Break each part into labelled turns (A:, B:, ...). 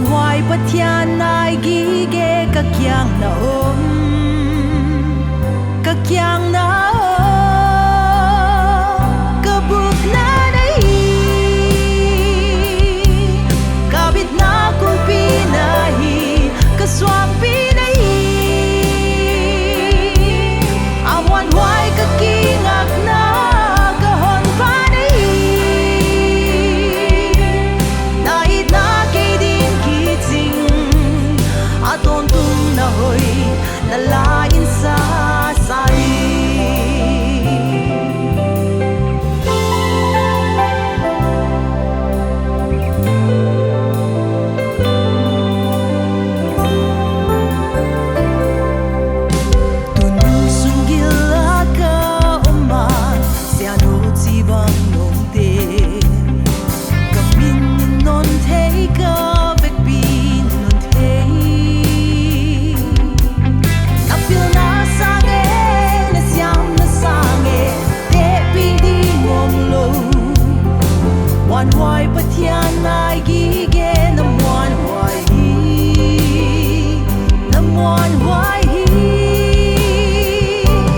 A: Wan hoài bất thiên nai ghi ghê các giang na ôm các giang na các bước na đây các biết na cũng pi na hi các xoang pi na hi am wan hoài các ki ngạc na các hồn phá na hi na ít na cây din ki ting a tôn tung na hoi na la in sa sai Wan hoài bất thiên nai ghi ghê nam wan hoài hi nam wan hoài hi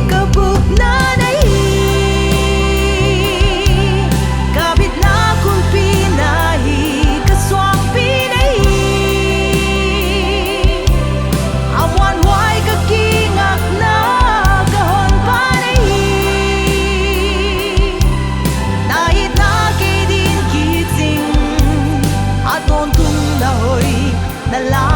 A: các bước na đây các biết na cũng pi na hi các xoang pi đây am wan hoài các ki ngạc na các hồn phá đây na ít na tôn tung na hoi na la